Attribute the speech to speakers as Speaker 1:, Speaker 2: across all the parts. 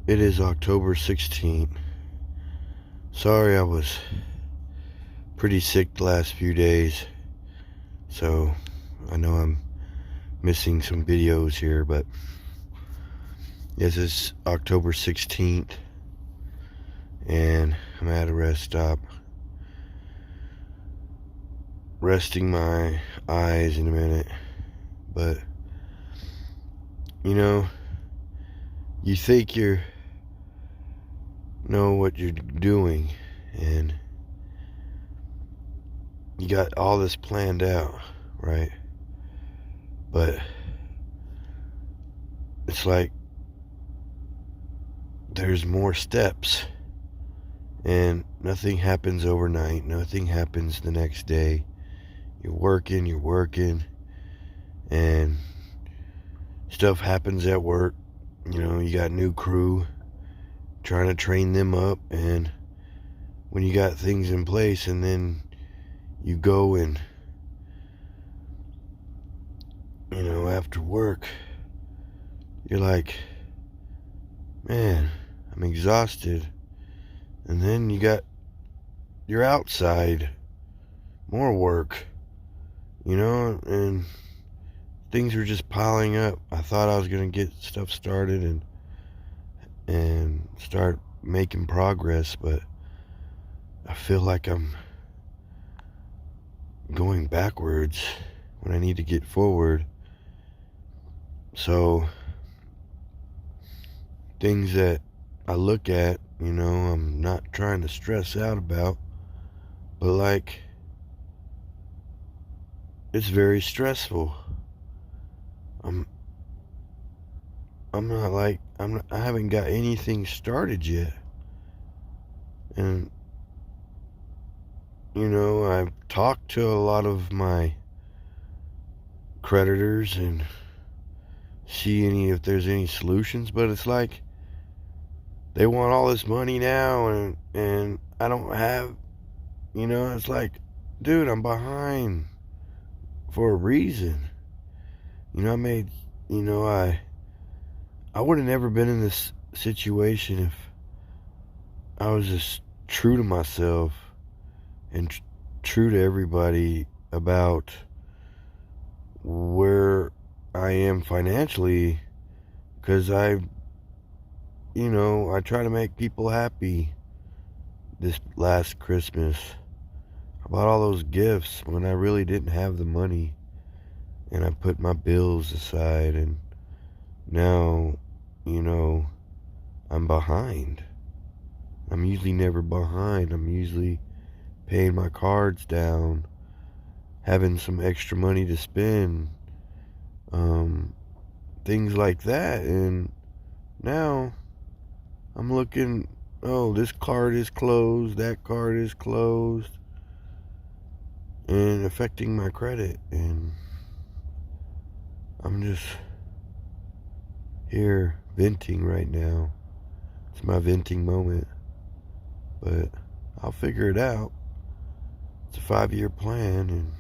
Speaker 1: It is October 16th. Sorry, I was pretty sick the last few days, so I know I'm missing some videos here, but this is October 16th, and I'm at a rest stop, resting my eyes in a minute. But you think you know what you're doing, and you got all this planned out, right? But it's like there's more steps, and nothing happens overnight. Nothing happens the next day. You're working, and stuff happens at work. You got new crew, trying to train them up, and when you got things in place, and then you go and after work, you're like, man, I'm exhausted. And then you're outside, more work, and things were just piling up. I thought I was going to get stuff started and start making progress, but I feel like I'm going backwards when I need to get forward. So things that I look at, I'm not trying to stress out about, but like, it's very stressful. I haven't got anything started yet. And I've talked to a lot of my creditors and see if there's any solutions, but it's like they want all this money now, and I don't have, it's like, dude, I'm behind for a reason. I would have never been in this situation if I was just true to myself and true to everybody about where I am financially, because I try to make people happy. This last Christmas, I bought all those gifts when I really didn't have the money, and I put my bills aside, and now, I'm behind. I'm usually never behind. I'm usually paying my cards down, having some extra money to spend, things like that. And now I'm looking, oh, this card is closed, that card is closed, and affecting my credit. And I'm just here venting right now. It's my venting moment, but I'll figure it out. It's a 5-year plan, and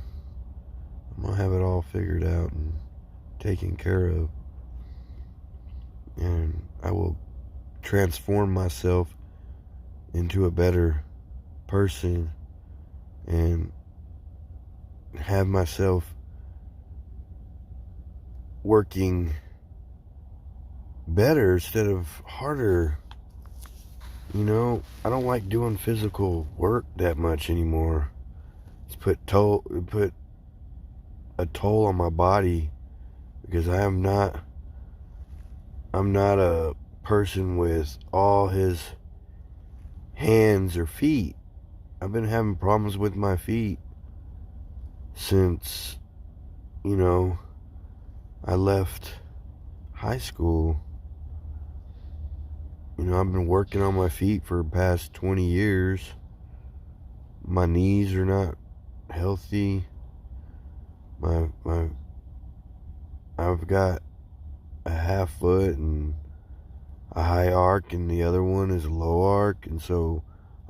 Speaker 1: I'm gonna have it all figured out and taken care of, and I will transform myself into a better person and have myself working better instead of harder. I don't like doing physical work that much anymore. It's put a toll on my body, because I'm not a person with all his hands or feet. I've been having problems with my feet since I left high school. I've been working on my feet for the past 20 years. My knees are not healthy. I've got a half foot and a high arc, and the other one is a low arc, and so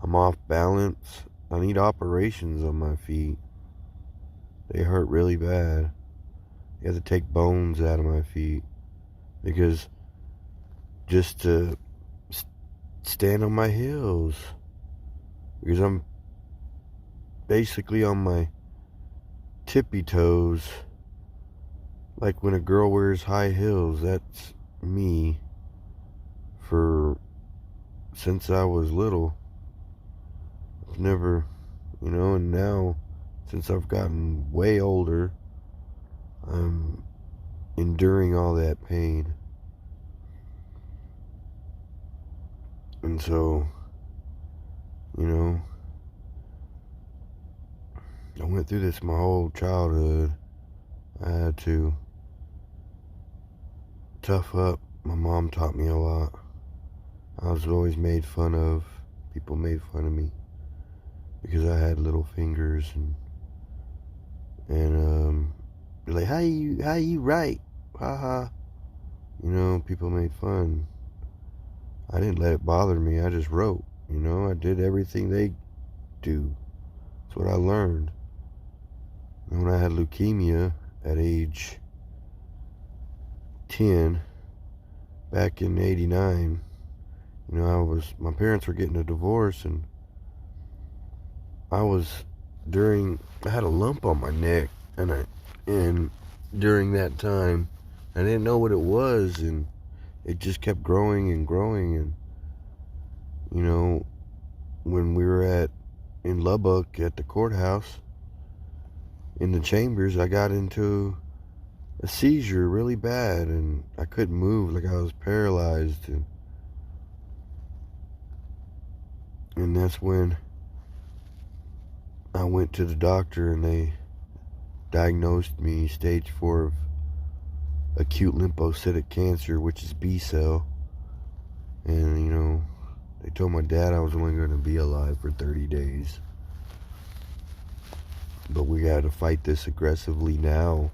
Speaker 1: I'm off balance. I need operations on my feet. They hurt really bad. You have to take bones out of my feet, because just to stand on my heels because I'm basically on my tippy toes, like when a girl wears high heels. That's me since I was little. I've never, and now since I've gotten way older, I'm enduring all that pain. And so, I went through this my whole childhood. I had to tough up. My mom taught me a lot. I was always made fun of. People made fun of me because I had little fingers, and they're like, how you write? Haha. People made fun. I didn't let it bother me. I just wrote. I did everything they do. That's what I learned. And when I had leukemia at age 10, back in '89, my parents were getting a divorce, and I had a lump on my neck, and during that time, I didn't know what it was, and it just kept growing and growing, and, when we were in Lubbock at the courthouse, in the chambers, I got into a seizure really bad, and I couldn't move, like I was paralyzed, and that's when I went to the doctor, and they diagnosed me stage 4 of acute lymphocytic cancer, which is B cell, and they told my dad I was only going to be alive for 30 days. But we got to fight this aggressively now.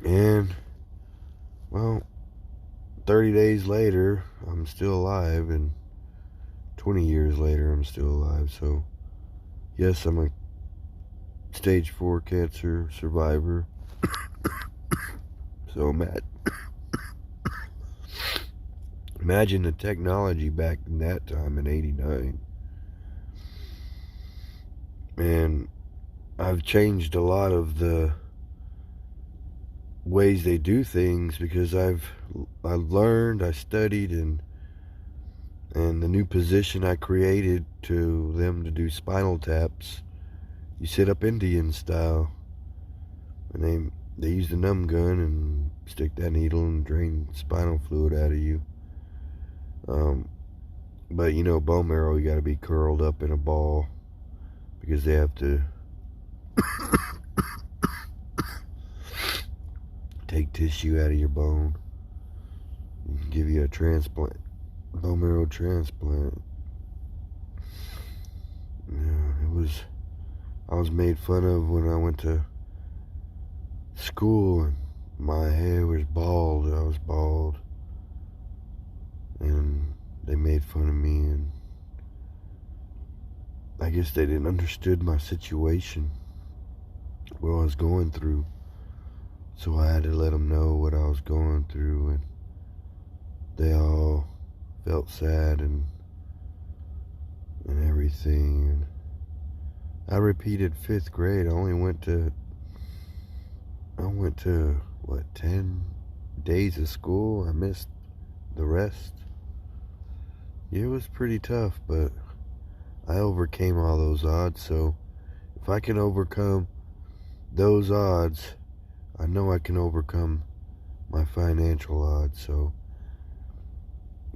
Speaker 1: And, well, 30 days later, I'm still alive, and 20 years later, I'm still alive. So, yes, I'm a stage 4 cancer survivor. So, imagine the technology back in that time in '89. And I've changed a lot of the ways they do things because I've learned, I studied, and the new position I created to them to do spinal taps. You sit up Indian style, and they use the numb gun and stick that needle and drain spinal fluid out of you. But bone marrow, you got to be curled up in a ball because they have to take tissue out of your bone and give you a transplant, bone marrow transplant. Yeah, I was made fun of when I went to school, and my hair was bald. I was bald, and they made fun of me, and I guess they didn't understand my situation, what I was going through. So I had to let them know what I was going through, and they all felt sad and everything. And I repeated 5th grade. I went to 10 days of school. I missed the rest. It was pretty tough, but I overcame all those odds. So if I can overcome those odds, I know I can overcome my financial odds. So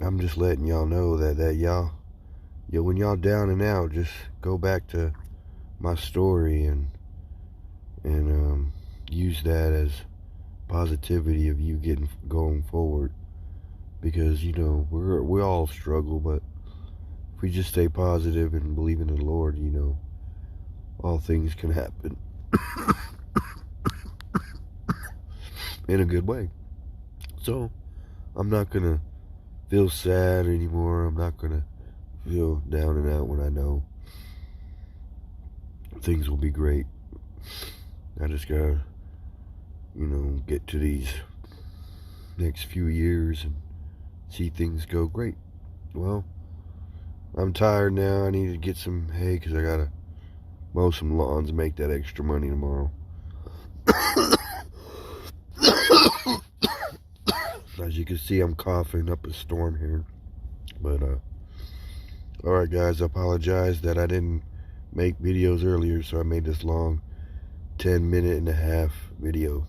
Speaker 1: I'm just letting y'all know that y'all, when y'all down and out, just go back to my story and use that as positivity of you going forward, because we all struggle, but if we just stay positive and believe in the Lord, all things can happen in a good way. So I'm not gonna feel sad anymore. I'm not gonna feel down and out when I know things will be great. I just gotta get to these next few years and see things go great. Well, I'm tired now. I need to get some hay because I gotta mow some lawns and make that extra money tomorrow. As you can see, I'm coughing up a storm here. But, alright guys, I apologize that I didn't make videos earlier, so I made this long 10-minute and a half video.